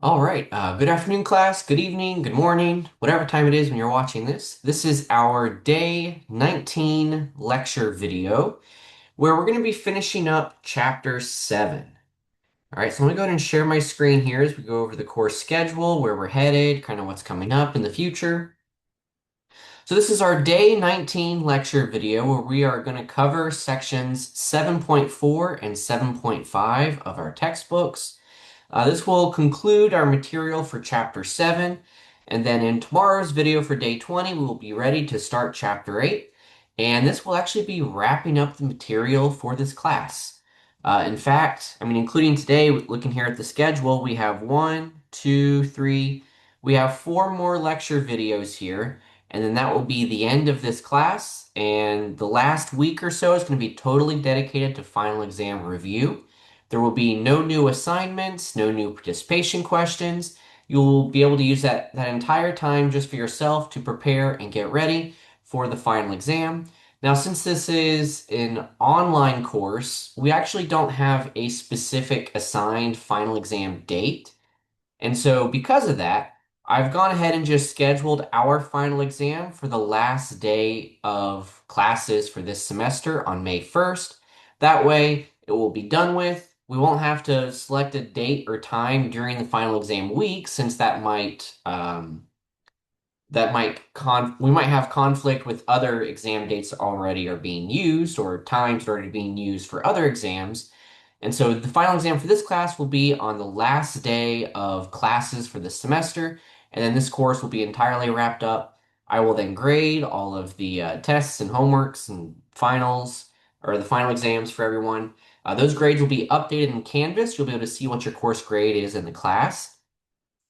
All right. Good afternoon, class. Good evening, good morning, whatever time it is when you're watching this. This is our day 19 lecture video where we're going to be finishing up chapter 7. All right, so let me go ahead and share my screen here as we go over the course schedule, where we're headed, kind of what's coming up in the future. So this is our day 19 lecture video where we are going to cover sections 7.4 and 7.5 of our textbooks. This will conclude our material for Chapter 7, and then in tomorrow's video for Day 20, we will be ready to start Chapter 8, and this will actually be wrapping up the material for this class. In fact, including today, looking here at the schedule, we have one, two, three, we have four more lecture videos here, and then that will be the end of this class, and the last week or so is going to be totally dedicated to final exam review. There will be no new assignments, no new participation questions. You'll be able to use that entire time just for yourself to prepare and get ready for the final exam. Now, since this is an online course, we actually don't have a specific assigned final exam date. And so, because of that, I've gone ahead and just scheduled our final exam for the last day of classes for this semester on May 1st. That way, it will be done with. We won't have to select a date or time during the final exam week, since we might have conflict with other exam dates that already are being used or times already being used for other exams. And so the final exam for this class will be on the last day of classes for this semester, and then this course will be entirely wrapped up. I will then grade all of the tests and homeworks and finals, or the final exams for everyone. Those grades will be updated in Canvas. You'll be able to see what your course grade is in the class.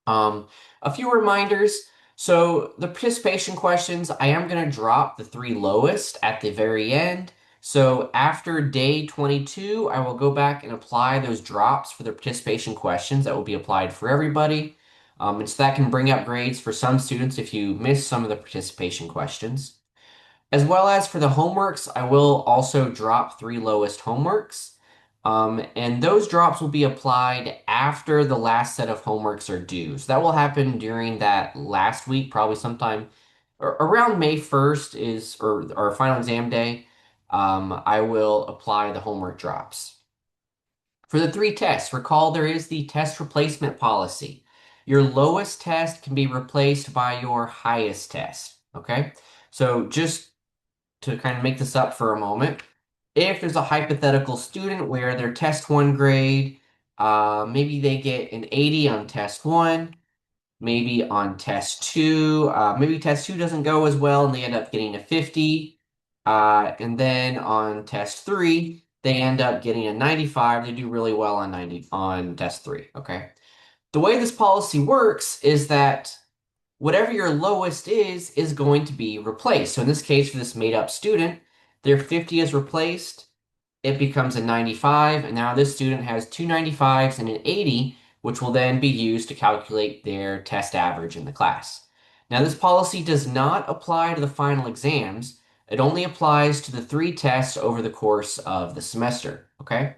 Um, a few reminders. So the participation questions, I am going to drop the three lowest at the very end. So after day 22, I will go back and apply those drops for the participation questions that will be applied for everybody. And so that can bring up grades for some students if you miss some of the participation questions. As well as for the homeworks, I will also drop three lowest homeworks. And those drops will be applied after the last set of homeworks are due. So that will happen during that last week, probably sometime around May 1st is or our final exam day. I will apply the homework drops. For the three tests, recall there is the test replacement policy. Your lowest test can be replaced by your highest test. Okay? So just to kind of make this up for a moment, if there's a hypothetical student where their test one grade, maybe they get an 80 on test one, maybe on test two, maybe test two doesn't go as well and they end up getting a 50, and then on test three, they end up getting a 95. They do really well on 90 on test three. Okay. The way this policy works is that whatever your lowest is going to be replaced. So in this case, for this made up student, their 50 is replaced. It becomes a 95, and now this student has two 95s and an 80, which will then be used to calculate their test average in the class. Now, this policy does not apply to the final exams. It only applies to the three tests over the course of the semester. Okay?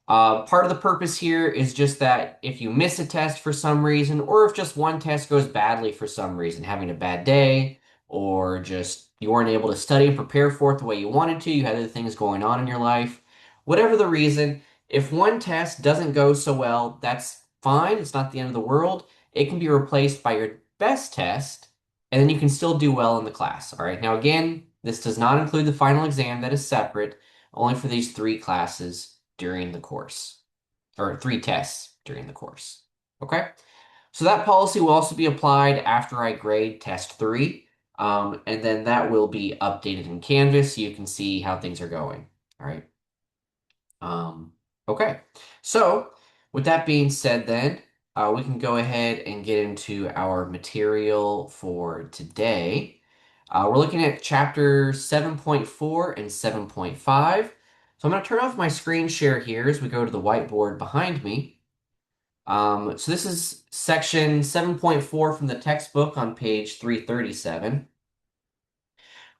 Part of the purpose here is just that if you miss a test for some reason, or if just one test goes badly for some reason, having a bad day, or just you weren't able to study and prepare for it the way you wanted to, you had other things going on in your life, whatever the reason, if one test doesn't go so well, that's fine. It's not the end of the world. It can be replaced by your best test, and then you can still do well in the class. All right. Now, again, this does not include the final exam that is separate, only for these three classes during the course, or three tests during the course. Okay? So that policy will also be applied after I grade test three, and then that will be updated in Canvas so you can see how things are going. All right. Okay. So with that being said, then we can go ahead and get into our material for today. We're looking at chapter 7.4 and 7.5. So I'm going to turn off my screen share here as we go to the whiteboard behind me. So this is section 7.4 from the textbook on page 337,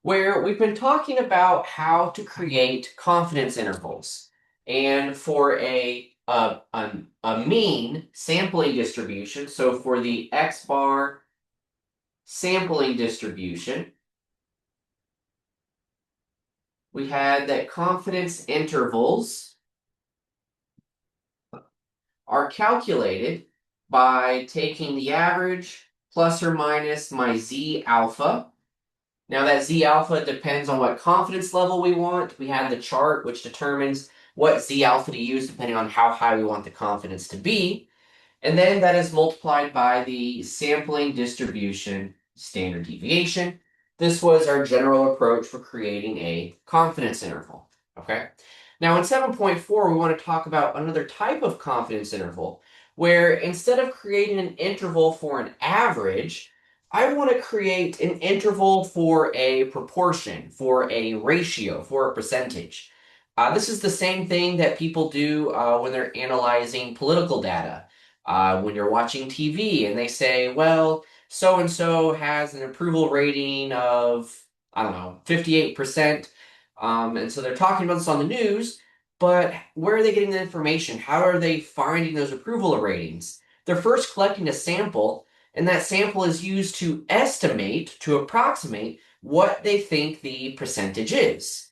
where we've been talking about how to create confidence intervals. And for a a mean sampling distribution. So for the X bar sampling distribution, we had that confidence intervals are calculated by taking the average plus or minus my Z alpha. Now that Z alpha depends on what confidence level we want. We have the chart which determines what Z alpha to use depending on how high we want the confidence to be. And then that is multiplied by the sampling distribution standard deviation. This was our general approach for creating a confidence interval. Okay. Now in 7.4, we want to talk about another type of confidence interval where instead of creating an interval for an average, I want to create an interval for a proportion, for a ratio, for a percentage. This is the same thing that people do when they're analyzing political data. When you're watching TV and they say, well, so and so has an approval rating of, I don't know, 58%. And so they're talking about this on the news, but where are they getting the information? How are they finding those approval ratings? They're first collecting a sample, and that sample is used to estimate, to approximate what they think the percentage is.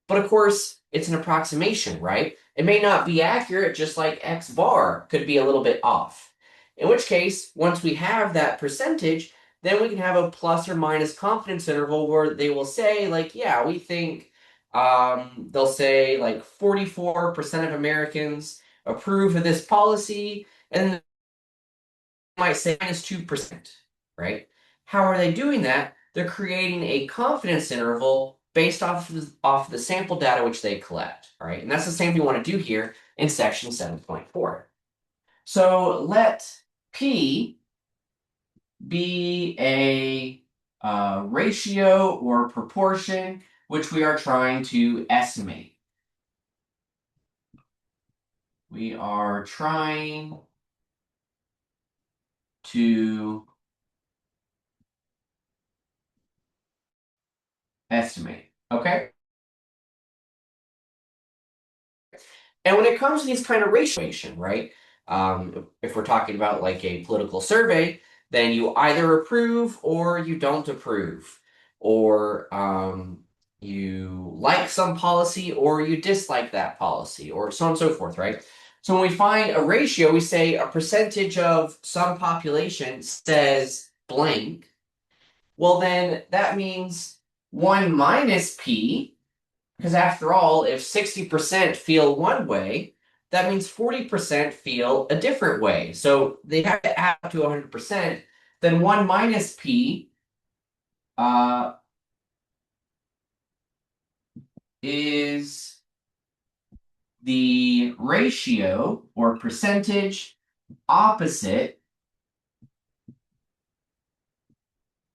But of course, it's an approximation, right? It may not be accurate, just like X bar could be a little bit off. In which case, once we have that percentage, then we can have a plus or minus confidence interval where they will say, like, yeah, we think, they'll say, like, 44% of Americans approve of this policy, and they might say minus 2%, right? How are they doing that? They're creating a confidence interval based off the sample data which they collect, all right? And that's the same thing we want to do here in section 7.4. So let P be a ratio or proportion which we are trying to estimate. We are trying to estimate, okay? And when it comes to these kind of ratio, right? If we're talking about like a political survey, then you either approve or you don't approve, or you like some policy or you dislike that policy, or so on and so forth, right? So when we find a ratio, we say a percentage of some population says blank. Well, then that means 1 minus p, because after all, if 60% feel one way, that means 40% feel a different way. So they have to add up to 100%. Then 1 minus p uh, is the ratio or percentage opposite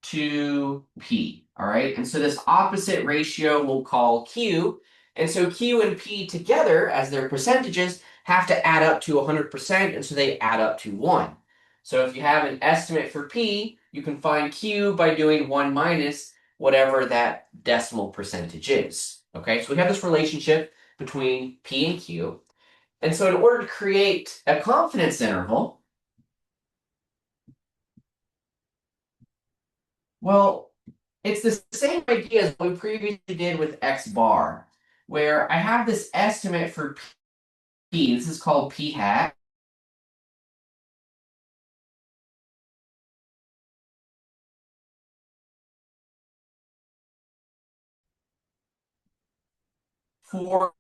to P. All right. And so this opposite ratio we'll call Q. And so Q and P together, as their percentages, have to add up to 100%. And so they add up to 1. So if you have an estimate for P, you can find Q by doing 1 minus whatever that decimal percentage is. Okay. So we have this relationship between P and Q. And so in order to create a confidence interval, well, it's the same idea as we previously did with X bar, where I have this estimate for P. This is called P hat. For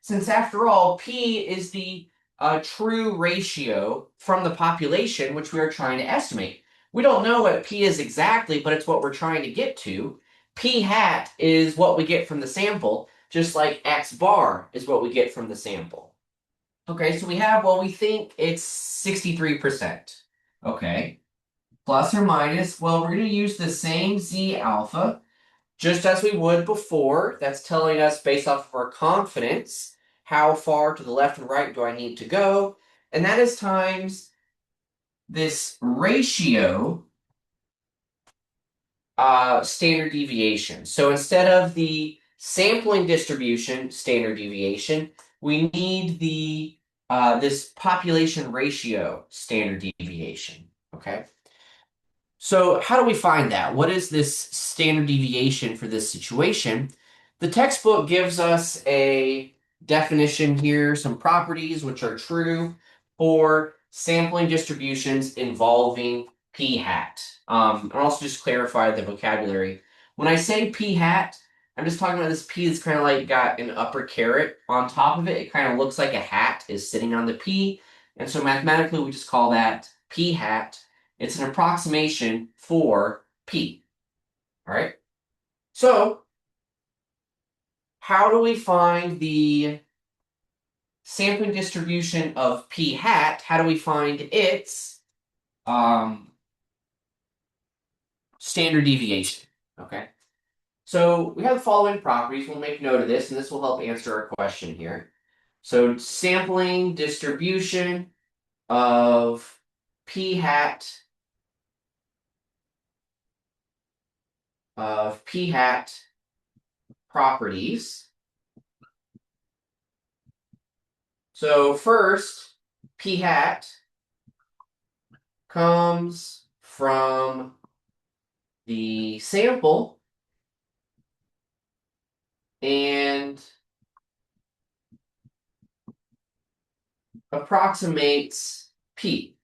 since after all, P is the true ratio from the population which we are trying to estimate. We don't know what P is exactly, but it's what we're trying to get to. P hat is what we get from the sample, just like X bar is what we get from the sample. Okay, so we have, well, we think it's 63%. Okay, plus or minus, well, we're going to use the same Z alpha, just as we would before. That's telling us based off of our confidence, how far to the left and right do I need to go? And that is times this ratio standard deviation. So instead of the sampling distribution standard deviation, we need the this population ratio standard deviation, okay? So how do we find that? What is this standard deviation for this situation? The textbook gives us a definition here, some properties which are true for sampling distributions involving p hat. I'll also just clarify the vocabulary. When I say p hat, I'm just talking about this p that's kind of like got an upper caret on top of it. It kind of looks like a hat is sitting on the p. And so mathematically, we just call that p hat. It's an approximation for p. All right. So how do we find the sampling distribution of p hat? How do we find its standard deviation? Okay. So we have the following properties. We'll make note of this, and this will help answer our question here. So sampling distribution of p hat properties. So first, p hat comes from the sample and approximates p.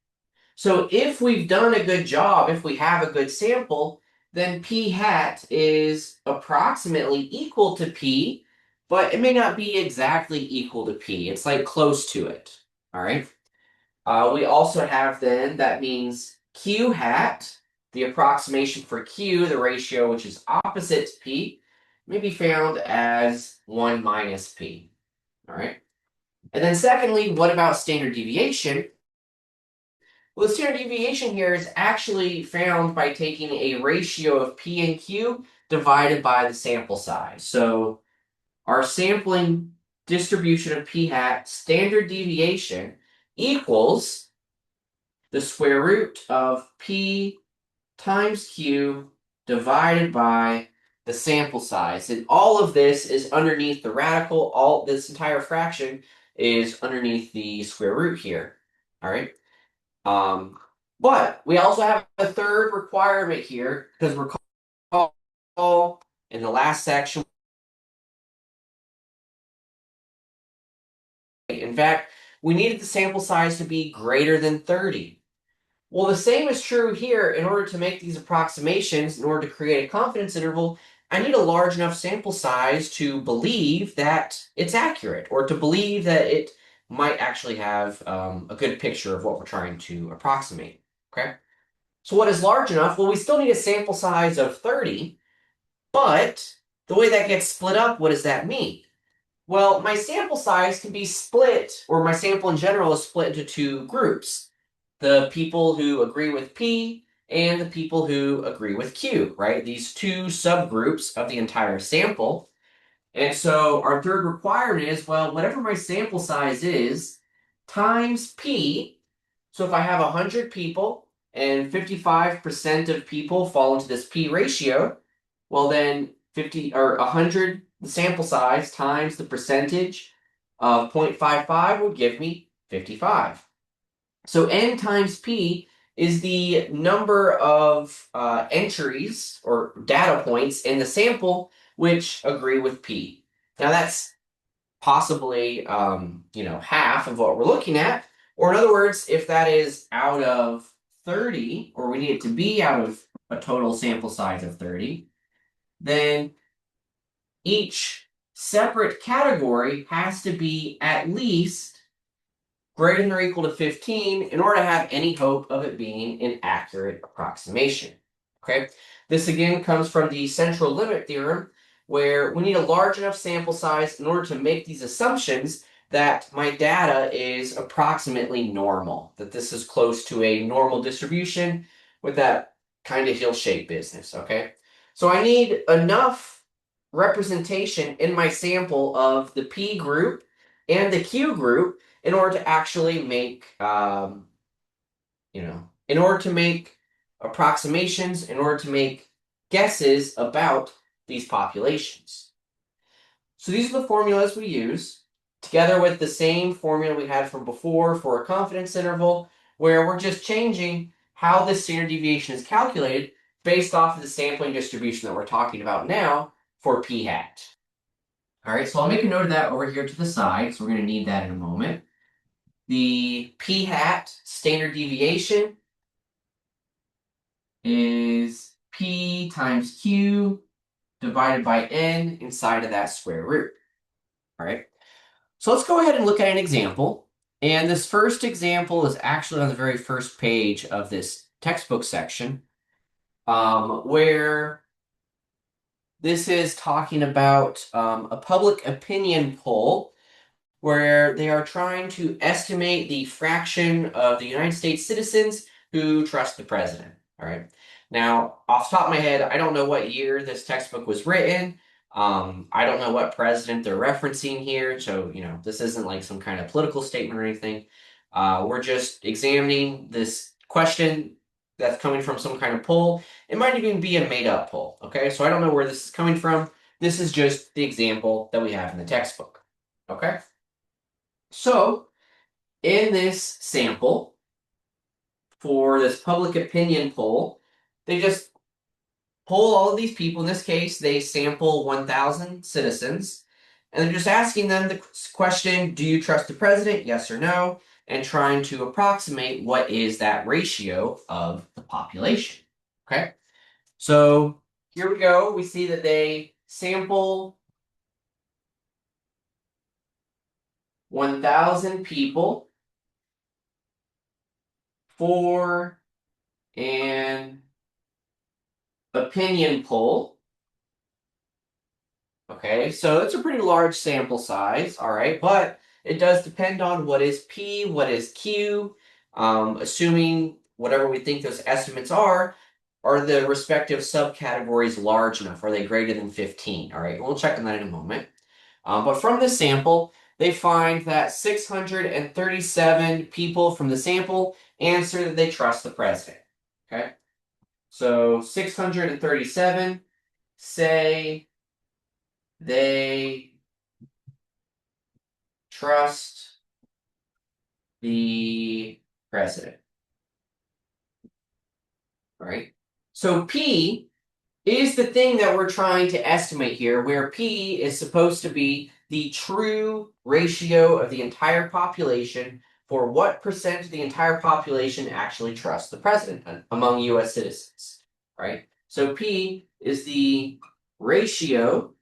So if we've done a good job, if we have a good sample, then p hat is approximately equal to p, but it may not be exactly equal to p. It's like close to it. All right. We also have then, that means q hat, the approximation for q, the ratio which is opposite to p, may be found as 1 minus p. All right. And then secondly, what about standard deviation? Well, the standard deviation here is actually found by taking a ratio of p and q divided by the sample size. So our sampling distribution of p hat standard deviation equals the square root of p times q divided by the sample size. And all of this is underneath the radical. All this entire fraction is underneath the square root here. All right. But we also have a third requirement here because recall in the last section, in fact, we needed the sample size to be greater than 30. Well, the same is true here. In order to make these approximations, in order to create a confidence interval, I need a large enough sample size to believe that it's accurate or to believe that it might actually have a good picture of what we're trying to approximate. Okay. So what is large enough? Well, we still need a sample size of 30, but the way that gets split up, what does that mean? Well, my sample size can be split, or my sample in general is split into two groups. The people who agree with P and the people who agree with Q, right? These two subgroups of the entire sample. And so our third requirement is, well, whatever my sample size is, times P. So if I have 100 people and 55% of people fall into this P ratio, well then 50 or 100, the sample size times the percentage of 0.55 would give me 55. So N times P is the number of entries or data points in the sample which agree with P. Now that's possibly half of what we're looking at. Or in other words, if that is out of 30, or we need it to be out of a total sample size of 30, then each separate category has to be at least greater than or equal to 15 in order to have any hope of it being an accurate approximation. Okay, this again comes from the central limit theorem, where we need a large enough sample size in order to make these assumptions that my data is approximately normal, that this is close to a normal distribution with that kind of hill-shaped business, okay? So I need enough representation in my sample of the P group and the Q group in order to actually make, in order to make approximations, in order to make guesses about these populations. So these are the formulas we use. together with the same formula we had from before for a confidence interval, where we're just changing how this standard deviation is calculated based off of the sampling distribution that we're talking about now for p hat. All right, so I'll make a note of that over here to the side, so we're going to need that in a moment. The p hat standard deviation is p times q divided by n inside of that square root. All right, so let's go ahead and look at an example. And this first example is actually on the very first page of this textbook section, where this is talking about a public opinion poll where they are trying to estimate the fraction of the United States citizens who trust the president. All right. Now, off the top of my head, I don't know what year this textbook was written. I don't know what president they're referencing here. So, this isn't like some kind of political statement or anything. We're just examining this question that's coming from some kind of poll. It might even be a made up poll. Okay. So I don't know where this is coming from. This is just the example that we have in the textbook. Okay. So, in this sample for this public opinion poll, they just poll all of these people. In this case, they sample 1,000 citizens, and they're just asking them the question, do you trust the president? Yes or no? And trying to approximate what is that ratio of the population. Okay, so here we go. We see that they sample 1,000 people for an opinion poll. Okay, so it's a pretty large sample size, all right, but it does depend on what is P, what is Q, assuming whatever we think those estimates are the respective subcategories large enough? Are they greater than 15? All right, we'll check on that in a moment. But from this sample, they find that 637 people from the sample answer that they trust the president. Okay, so 637 say they trust the president. All right. So P is the thing that we're trying to estimate here, where P is supposed to be the true ratio of the entire population for what percent of the entire population actually trusts the president among US citizens. Right? So P is the ratio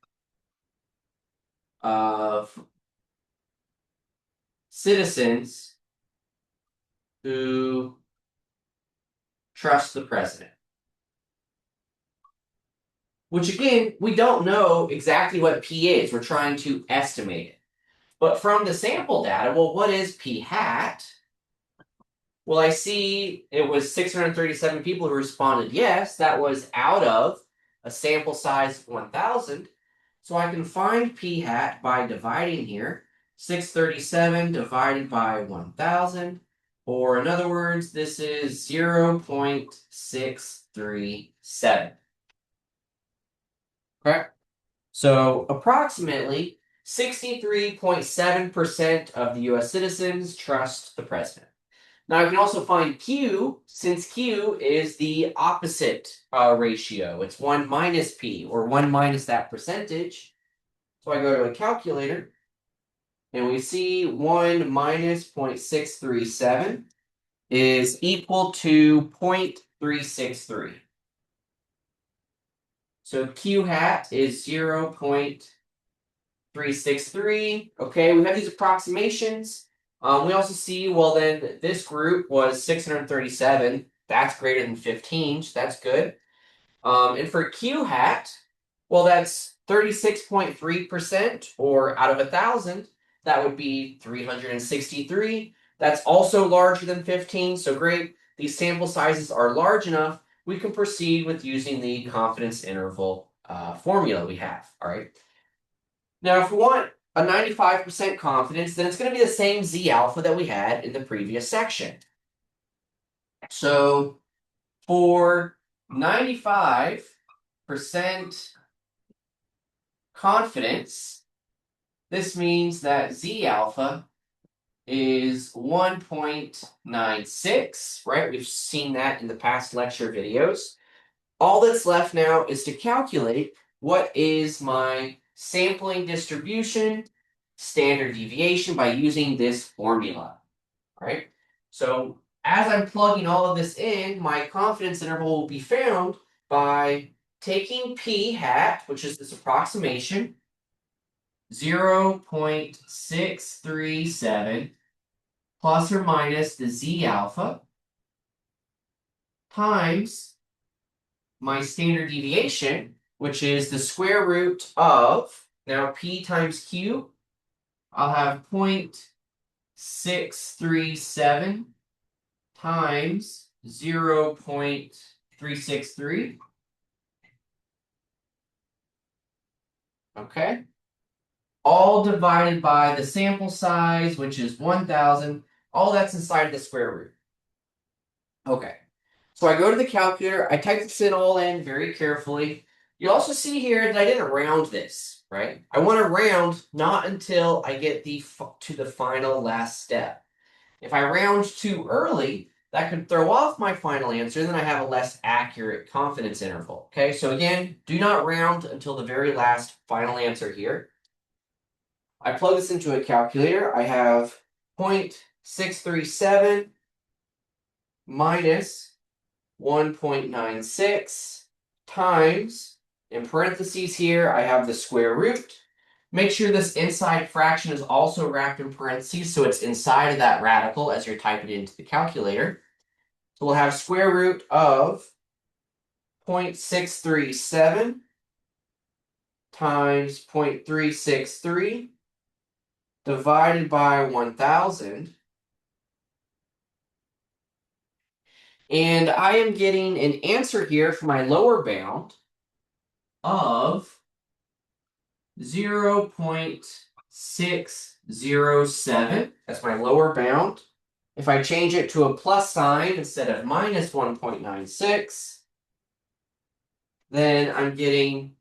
of citizens who trust the president. Which again, we don't know exactly what P is. We're trying to estimate it. But from the sample data, well, what is P hat? Well, I see it was 637 people who responded yes. That was out of a sample size of 1,000. So I can find P hat by dividing here. 637 divided by 1,000. Or in other words, this is 0.637. Okay. So approximately 63.7% of the US citizens trust the president. Now I can also find Q, since Q is the opposite ratio. It's 1 minus P, or 1 minus that percentage. So I go to a calculator, and we see 1 minus 0.637 is equal to 0.363. So Q hat is 0.363. Okay, we have these approximations. We also see, well, then this group was 637. That's greater than 15, so that's good. And for Q hat, well, that's 36.3%, or out of 1,000, that would be 363. That's also larger than 15, so great. These sample sizes are large enough. We can proceed with using the confidence interval formula we have, all right? Now, if we want a 95% confidence, then it's going to be the same Z alpha that we had in the previous section. So for 95% confidence, this means that Z alpha is 1.96, right? We've seen that in the past lecture videos. All that's left now is to calculate what is my sampling distribution standard deviation by using this formula, right? So as I'm plugging all of this in, my confidence interval will be found by taking p hat, which is this approximation, 0.637 plus or minus the z alpha times my standard deviation, which is the square root of, now p times q, I'll have 0.637 times 0.363. Okay. All divided by the sample size, which is 1,000. All that's inside the square root. Okay. So I go to the calculator. I type this all in very carefully. You also see here that I didn't round this, right? I want to round not until I get to the final last step. If I round too early, that could throw off my final answer, and then I have a less accurate confidence interval. Okay, so again, do not round until the very last final answer here. I plug this into a calculator. I have 0.637 minus 1.96 times, in parentheses here, I have the square root. Make sure this inside fraction is also wrapped in parentheses so it's inside of that radical as you're typing it into the calculator. So we'll have square root of 0.637 times 0.363 divided by 1,000. And I am getting an answer here for my lower bound of 0.607. That's my lower bound. If I change it to a plus sign instead of minus 1.96, then I'm getting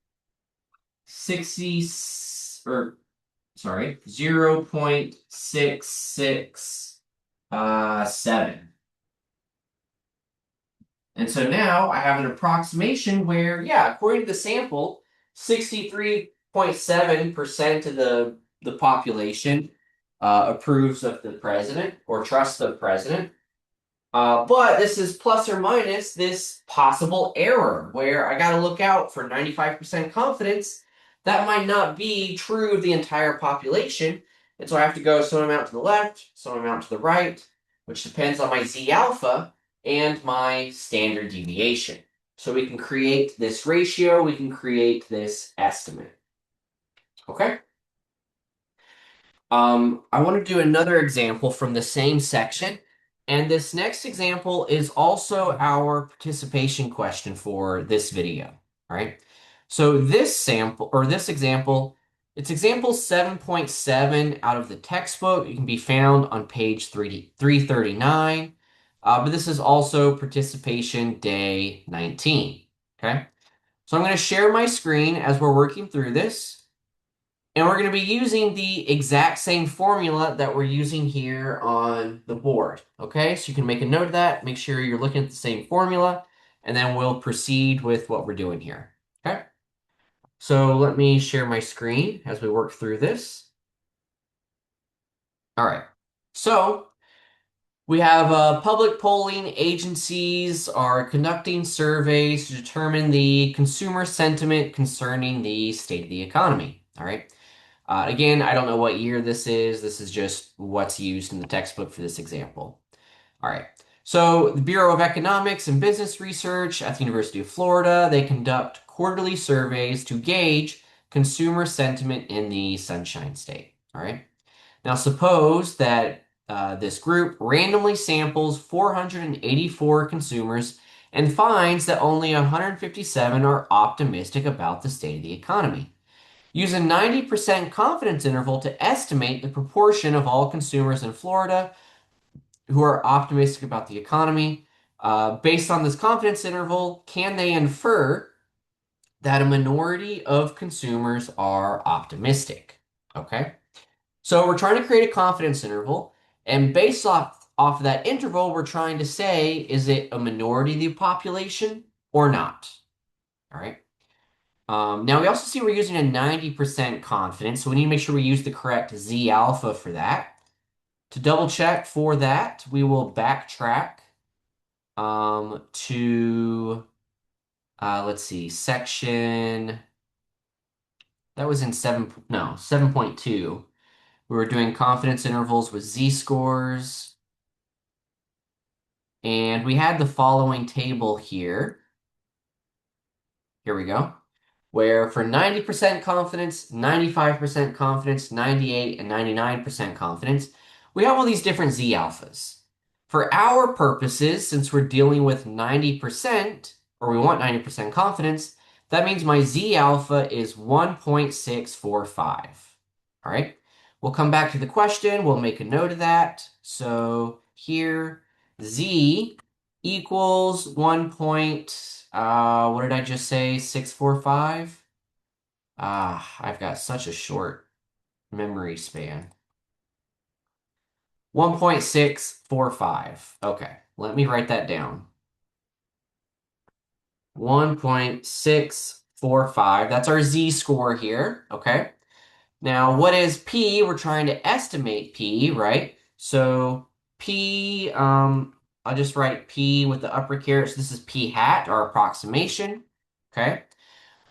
0.667. And so now I have an approximation where, yeah, according to the sample, 63.7% of the population approves of the president or trusts the president. But this is plus or minus this possible error where I got to look out for 95% confidence. That might not be true of the entire population. And so I have to go some amount to the left, some amount to the right, which depends on my z alpha and my standard deviation. So we can create this ratio, we can create this estimate. Okay? I want to do another example from the same section. And this next example is also our participation question for this video. All right. So this sample or this example, it's example 7.7 out of the textbook. It can be found on page 339. But this is also participation day 19. Okay. So I'm going to share my screen as we're working through this. And we're going to be using the exact same formula that we're using here on the board. Okay, so you can make a note of that. Make sure you're looking at the same formula, and then we'll proceed with what we're doing here. Okay, so let me share my screen as we work through this. All right, so we have public polling agencies are conducting surveys to determine the consumer sentiment concerning the state of the economy. All right. Again, I don't know what year this is. This is just what's used in the textbook for this example. All right. So the Bureau of Economics and Business Research at the University of Florida, they conduct quarterly surveys to gauge consumer sentiment in the Sunshine State. All right. Now suppose that this group randomly samples 484 consumers and finds that only 157 are optimistic about the state of the economy. Use a 90% confidence interval to estimate the proportion of all consumers in Florida who are optimistic about the economy. Based on this confidence interval, can they infer that a minority of consumers are optimistic? Okay. So we're trying to create a confidence interval, and based off of that interval, we're trying to say, is it a minority of the population or not? All right. Now we also see we're using a 90% confidence, so we need to make sure we use the correct Z alpha for that. To double check for that, we will backtrack to let's see, section that was in 7.2. We were doing confidence intervals with Z-scores, and we had the following table here. Here we go. Where for 90% confidence, 95% confidence, 98 and 99% confidence, we have all these different Z alphas. For our purposes, since we're dealing with 90%, or we want 90% confidence, that means my Z alpha is 1.645. All right. We'll come back to the question. We'll make a note of that. So here, Z equals 1. What did I just say? 645? I've got such a short memory span. 1.645. Okay, let me write that down. 1.645. That's our Z-score here. Okay. Now, what is P? We're trying to estimate P, right? So P, I'll just write P with the upper caret. So this is P hat, our approximation. Okay.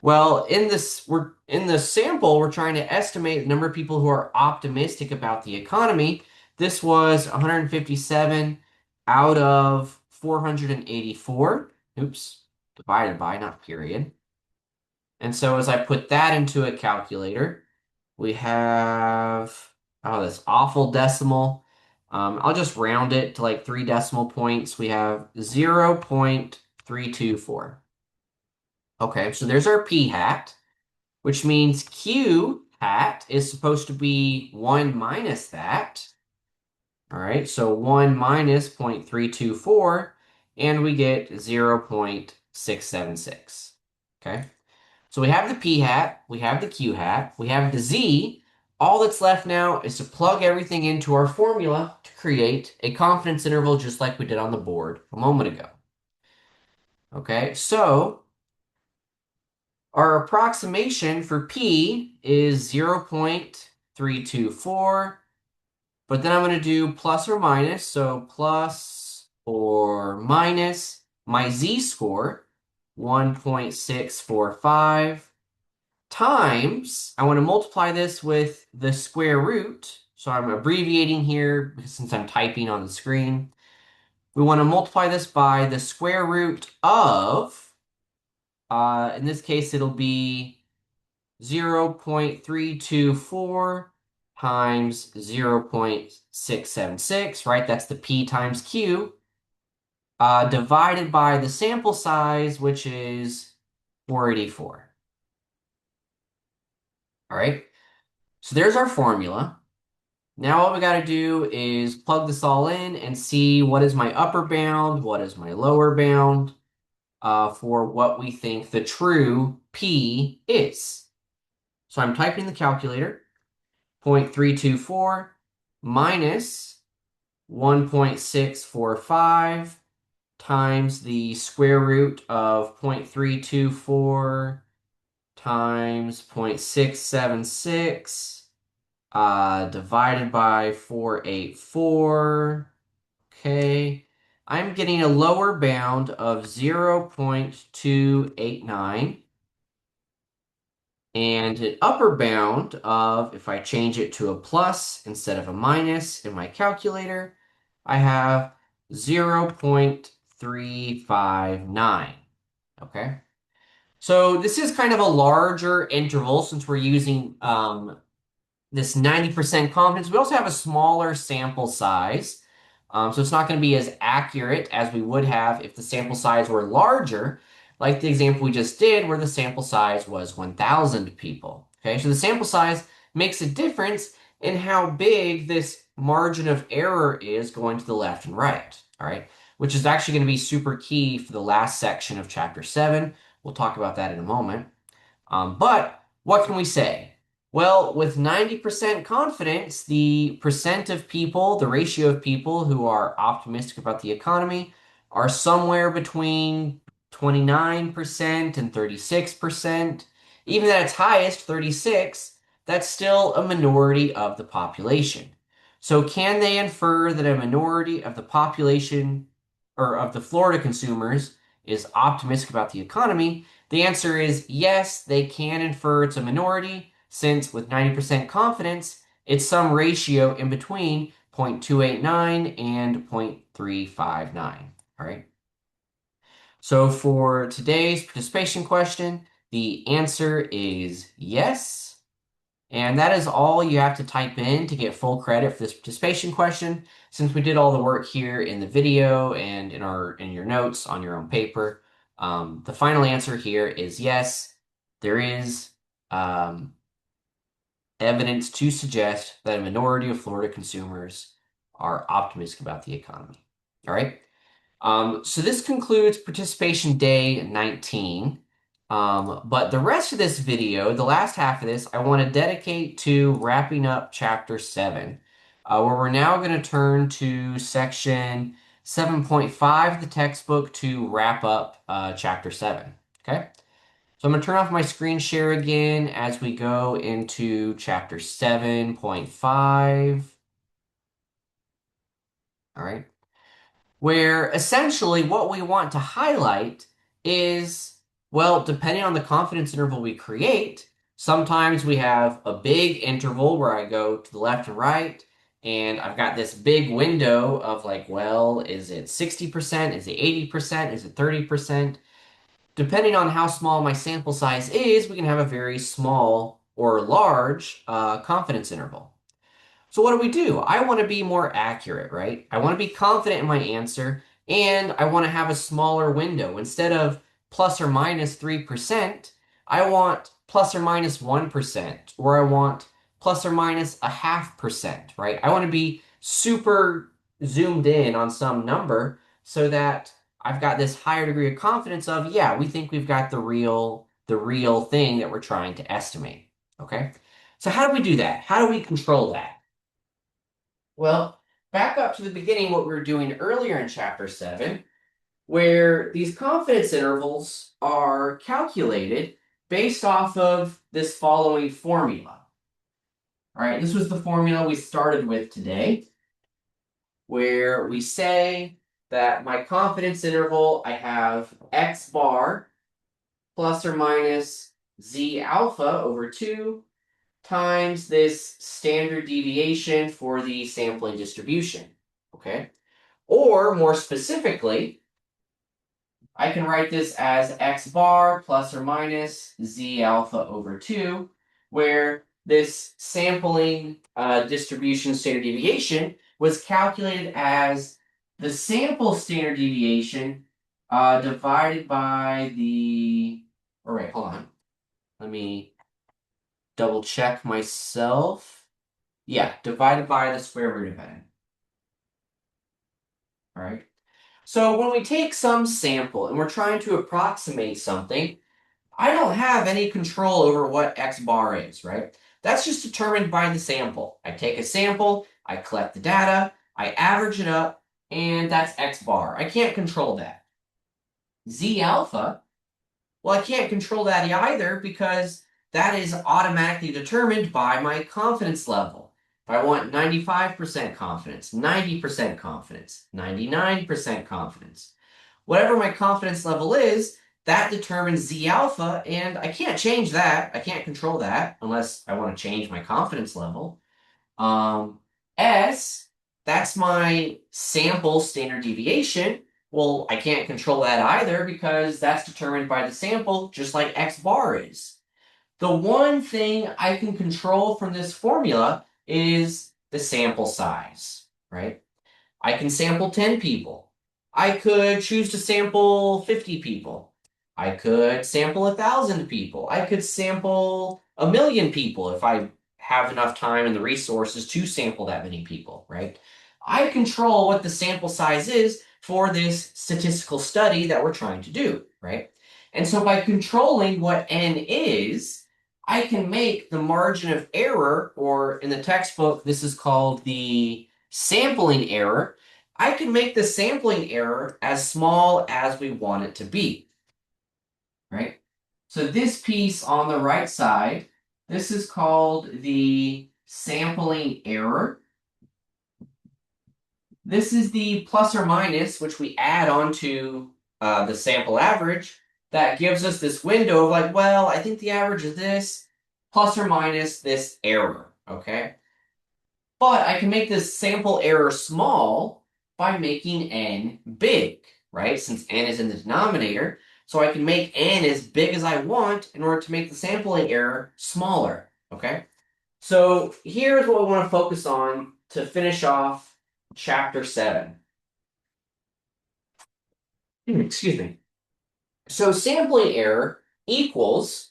Well, we're in the sample, we're trying to estimate the number of people who are optimistic about the economy. This was 157 out of 484. Oops, divided by, not period. And so as I put that into a calculator, we have, oh, this awful decimal. I'll just round it to like 3 decimal points. We have 0.324. Okay, so there's our p hat, which means q hat is supposed to be 1 minus that. All right, so 1 minus 0.324, and we get 0.676. Okay, so we have the p hat, we have the q hat, we have the z. All that's left now is to plug everything into our formula to create a confidence interval just like we did on the board a moment ago. Okay, so our approximation for P is 0.324, but then I'm going to do plus or minus, so plus or minus my Z-score, 1.645, times, I want to multiply this with the square root, so I'm abbreviating here since I'm typing on the screen. We want to multiply this by the square root of, in this case, it'll be 0.324 times 0.676, right? That's the P times Q, divided by the sample size, which is 484. All right, so there's our formula. Now all we got to do is plug this all in and see what is my upper bound, what is my lower bound, for what we think the true P is. So I'm typing the calculator, 0.324 minus 1.645 times the square root of 0.324 times 0.676 divided by 484. Okay. I'm getting a lower bound of 0.289 and an upper bound of, if I change it to a plus instead of a minus in my calculator, I have 0.359. Okay. So this is kind of a larger interval since we're using this 90% confidence. We also have a smaller sample size. So it's not going to be as accurate as we would have if the sample size were larger, like the example we just did where the sample size was 1,000 people. Okay, so the sample size makes a difference in how big this margin of error is going to the left and right. All right, which is actually going to be super key for the last section of chapter 7. We'll talk about that in a moment. But what can we say? Well, with 90% confidence, the percent of people, the ratio of people who are optimistic about the economy are somewhere between 29% and 36%. Even at its highest, 36, that's still a minority of the population. So can they infer that a minority of the population or of the Florida consumers is optimistic about the economy? The answer is yes, they can infer it's a minority, since with 90% confidence, it's some ratio in between 0.289 and 0.359. All right. So for today's participation question, the answer is yes. And that is all you have to type in to get full credit for this participation question, since we did all the work here in the video and in your notes on your own paper. The final answer here is yes. There is evidence to suggest that a minority of Florida consumers are optimistic about the economy. All right. So this concludes participation day 19. But the rest of this video, the last half of this, I want to dedicate to wrapping up chapter 7, where we're now going to turn to section 7.5 of the textbook to wrap up chapter 7. Okay? So I'm going to turn off my screen share again as we go into chapter 7.5. All right. Where essentially what we want to highlight is, well, depending on the confidence interval we create, sometimes we have a big interval where I go to the left and right, and I've got this big window of like, well, is it 60%? Is it 80%? Is it 30%? Depending on how small my sample size is, we can have a very small or large confidence interval. So what do? I want to be more accurate, right? I want to be confident in my answer, and I want to have a smaller window. Instead of plus or minus 3%, I want plus or minus 1%, or I want plus or minus a half percent, right? I want to be super zoomed in on some number so that I've got this higher degree of confidence of, yeah, we think we've got the real thing that we're trying to estimate. Okay? So how do we do that? How do we control that? Well, back up to the beginning, what we were doing earlier in chapter 7, where these confidence intervals are calculated based off of this following formula. All right, this was the formula we started with today, where we say that my confidence interval, I have x bar plus or minus z alpha over 2 times this standard deviation for the sampling distribution. Okay? Or more specifically, I can write this as x bar plus or minus z alpha over 2, where this sampling distribution standard deviation was calculated as the sample standard deviation divided by the. All right, hold on. Let me double check myself. Yeah, divided by the square root of n. All right. So when we take some sample and we're trying to approximate something, I don't have any control over what x bar is, right? That's just determined by the sample. I take a sample, I collect the data, I average it up, and that's x bar. I can't control that. Z alpha, well, I can't control that either because that is automatically determined by my confidence level. If I want 95% confidence, 90% confidence, 99% confidence, whatever my confidence level is, that determines Z alpha, and I can't change that. I can't control that unless I want to change my confidence level. S, that's my sample standard deviation. Well, I can't control that either because that's determined by the sample, just like X bar is. The one thing I can control from this formula is the sample size, right? I can sample 10 people. I could choose to sample 50 people. I could sample 1,000 people. I could sample 1,000,000 people if I have enough time and the resources to sample that many people, right? I control what the sample size is for this statistical study that we're trying to do, right? And so by controlling what n is, I can make the margin of error, or in the textbook, this is called the sampling error. I can make the sampling error as small as we want it to be, right? So this piece on the right side, this is called the sampling error. This is the plus or minus, which we add onto the sample average. That gives us this window of like, well, I think the average is this, plus or minus this error, okay? But I can make this sample error small by making n big, right? Since n is in the denominator. So I can make n as big as I want in order to make the sampling error smaller, okay? So here's what we want to focus on to finish off chapter 7. Excuse me. So sampling error equals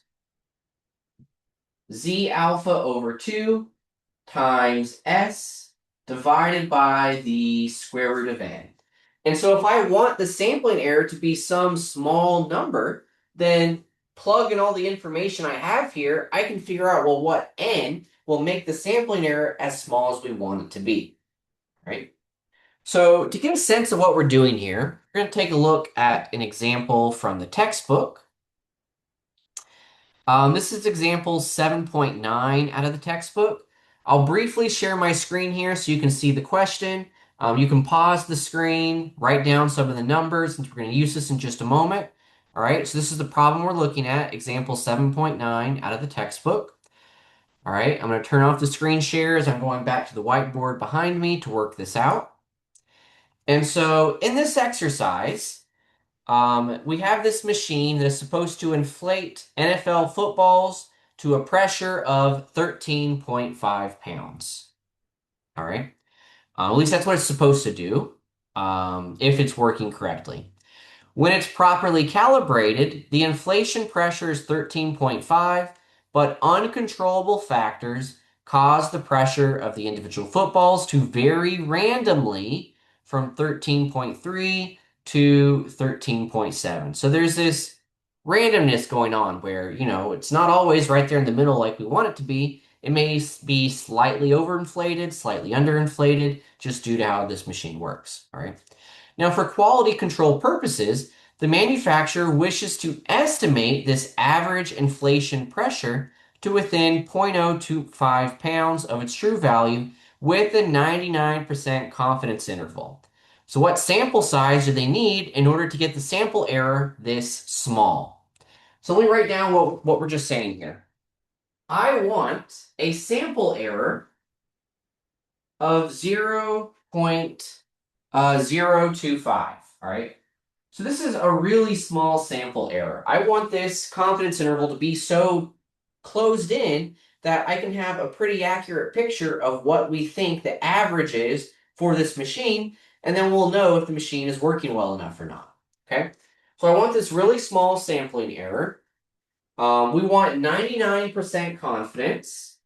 z alpha over 2 times s divided by the square root of n. And so if I want the sampling error to be some small number, then plug in all the information I have here, I can figure out, well, what n will make the sampling error as small as we want it to be, right? So to get a sense of what we're doing here, we're going to take a look at an example from the textbook. This is example 7.9 out of the textbook. I'll briefly share my screen here so you can see the question. You can pause the screen, write down some of the numbers, since we're going to use this in just a moment. All right, so this is the problem we're looking at, example 7.9 out of the textbook. All right, I'm going to turn off the screen share as I'm going back to the whiteboard behind me to work this out. And so in this exercise, we have this machine that is supposed to inflate NFL footballs to a pressure of 13.5 pounds. All right. At least that's what it's supposed to do, if it's working correctly. When it's properly calibrated, the inflation pressure is 13.5, but uncontrollable factors cause the pressure of the individual footballs to vary randomly from 13.3 to 13.7. So there's this randomness going on where, it's not always right there in the middle like we want it to be. It may be slightly overinflated, slightly underinflated, just due to how this machine works. All right. Now, for quality control purposes, the manufacturer wishes to estimate this average inflation pressure to within 0.025 pounds of its true value with a 99% confidence interval. So what sample size do they need in order to get the sample error this small? So let me write down what we're just saying here. I want a sample error of 0.025, all right? So this is a really small sample error. I want this confidence interval to be so closed in that I can have a pretty accurate picture of what we think the average is for this machine, and then we'll know if the machine is working well enough or not, okay? So I want this really small sampling error. We want 99% confidence.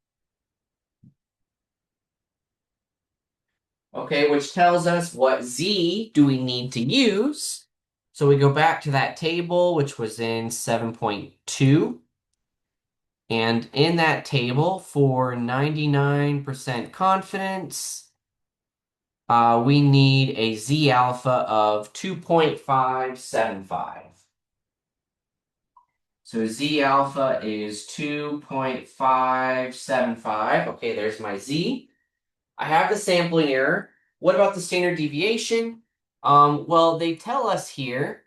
Okay, which tells us what z do we need to use. So we go back to that table, which was in 7.2. And in that table, for 99% confidence, we need a z alpha of 2.575. So z alpha is 2.575. Okay, there's my z. I have the sampling error. What about the standard deviation? Well, they tell us here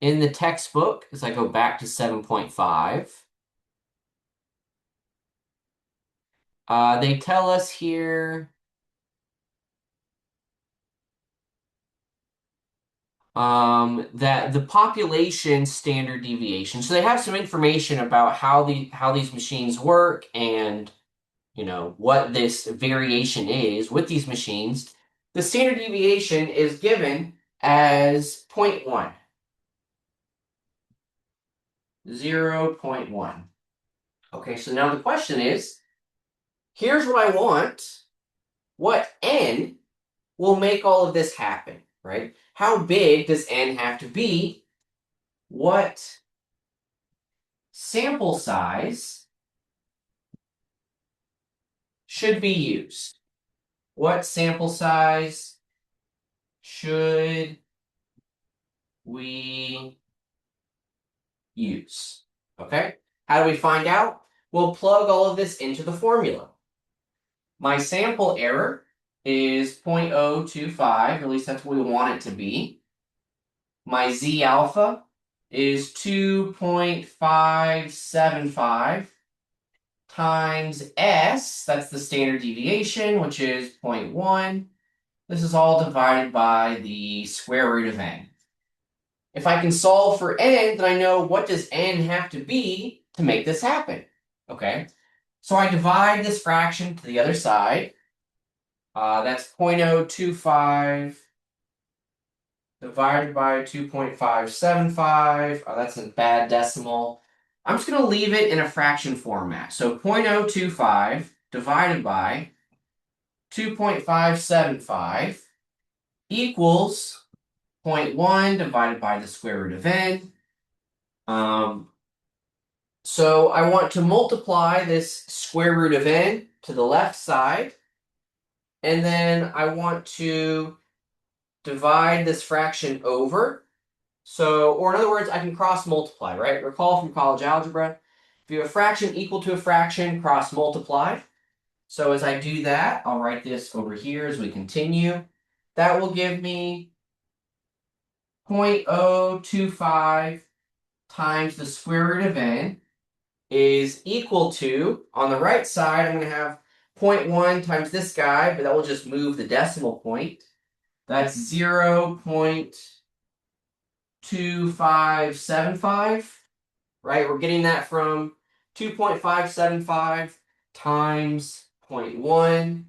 in the textbook, as I go back to 7.5, they tell us here that the population standard deviation. So they have some information about how these machines work and what this variation is with these machines. The standard deviation is given as 0.1. 0.1. Okay, so now the question is, here's what I want. What n will make all of this happen, right? How big does n have to be? What sample size should be used? What sample size should we use? Okay, how do we find out? We'll plug all of this into the formula. My sample error is 0.025, at least that's what we want it to be. My z alpha is 2.575 times s, that's the standard deviation, which is 0.1. This is all divided by the square root of n. If I can solve for n, then I know what does n have to be to make this happen. Okay, so I divide this fraction to the other side. That's 0.025 divided by 2.575. That's a bad decimal. I'm just going to leave it in a fraction format. So 0.025 divided by 2.575 equals 0.1 divided by the square root of n. So I want to multiply this square root of n to the left side. And then I want to divide this fraction over. So, or in other words, I can cross multiply, right? Recall from college algebra, if you have a fraction equal to a fraction, cross multiply. So as I do that, I'll write this over here as we continue. That will give me 0.025 times the square root of n is equal to, on the right side, I'm going to have 0.1 times this guy, but that will just move the decimal point. That's 0.2575, right? We're getting that from 2.575 times 0.1.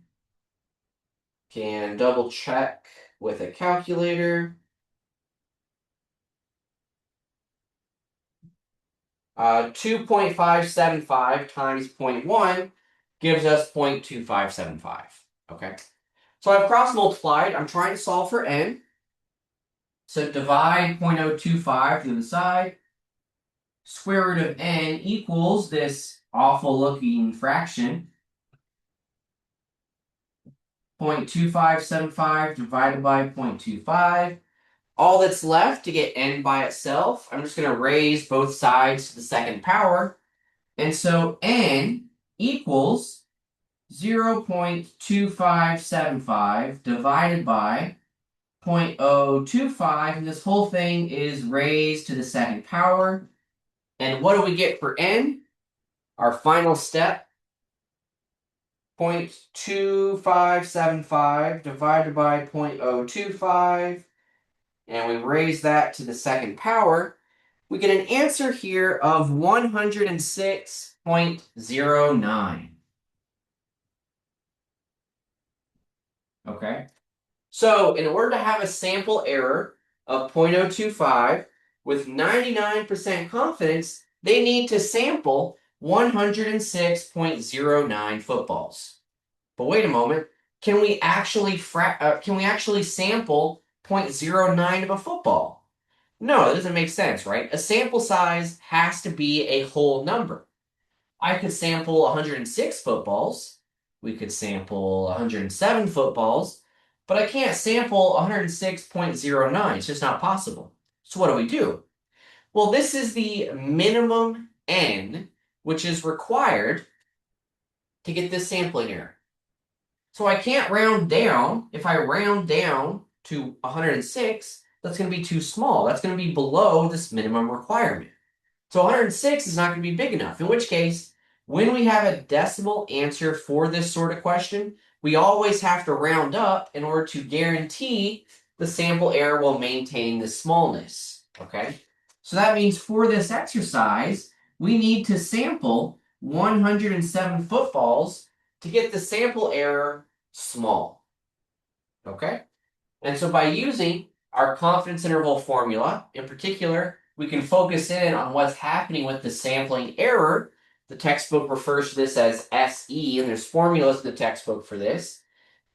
Can double check with a calculator. 2.575 times 0.1 gives us 0.2575. Okay, so I've cross multiplied. I'm trying to solve for n. So divide 0.025 to the side. Square root of n equals this awful looking fraction. 0.2575 divided by 0.25. All that's left to get n by itself, I'm just going to raise both sides to the second power. And so n equals 0.2575 divided by 0.025. And this whole thing is raised to the second power. And what do we get for n? Our final step, 0.2575 divided by 0.025. And we raise that to the second power, we get an answer here of 106.09. Okay, so in order to have a sample error of 0.025 with 99% confidence, they need to sample 106.09 footballs. But wait a moment, can we actually sample 0.09 of a football? No, that doesn't make sense, right? A sample size has to be a whole number. I could sample 106 footballs. We could sample 107 footballs, but I can't sample 106.09. It's just not possible. So what do we do? Well, this is the minimum n, which is required to get this sampling error. So I can't round down. If I round down to 106, that's going to be too small. That's going to be below this minimum requirement. So 106 is not going to be big enough, in which case, when we have a decimal answer for this sort of question, we always have to round up in order to guarantee the sample error will maintain the smallness. Okay? So that means for this exercise, we need to sample 107 footballs to get the sample error small. Okay? And so by using our confidence interval formula, in particular, we can focus in on what's happening with the sampling error. The textbook refers to this as SE, and there's formulas in the textbook for this.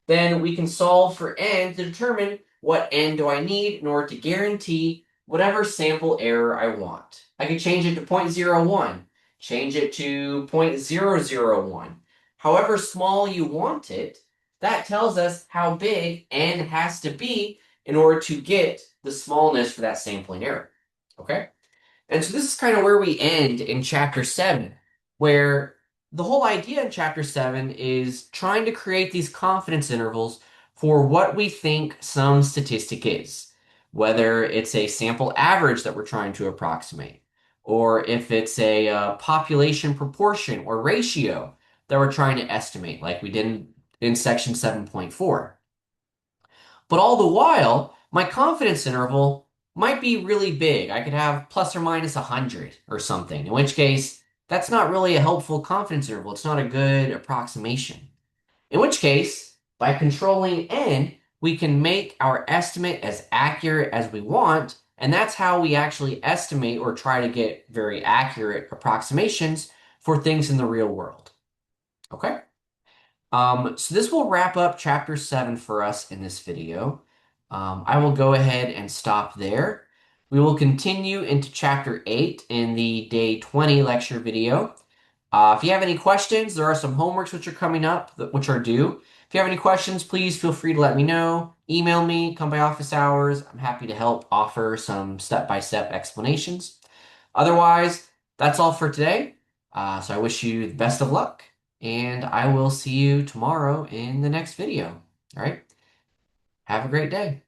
Then we can solve for n to determine what n do I need in order to guarantee whatever sample error I want. I can change it to 0.01, change it to 0.001. However small you want it, that tells us how big n has to be in order to get the smallness for that sampling error. Okay? And so this is kind of where we end in chapter 7, where the whole idea in chapter 7 is trying to create these confidence intervals for what we think some statistic is, whether it's a sample average that we're trying to approximate, or if it's a population proportion or ratio that we're trying to estimate, like we did in section 7.4. But all the while, my confidence interval might be really big. I could have plus or minus 100 or something, in which case, that's not really a helpful confidence interval. It's not a good approximation. In which case, by controlling n, we can make our estimate as accurate as we want, and that's how we actually estimate or try to get very accurate approximations for things in the real world. Okay? So this will wrap up chapter 7 for us in this video. I will go ahead and stop there. We will continue into chapter 8 in the day 20 lecture video. If you have any questions, there are some homeworks which are coming up, which are due. If you have any questions, please feel free to let me know. Email me, come by office hours. I'm happy to help offer some step-by-step explanations. Otherwise, that's all for today. So I wish you the best of luck, and I will see you tomorrow in the next video. All right. Have a great day.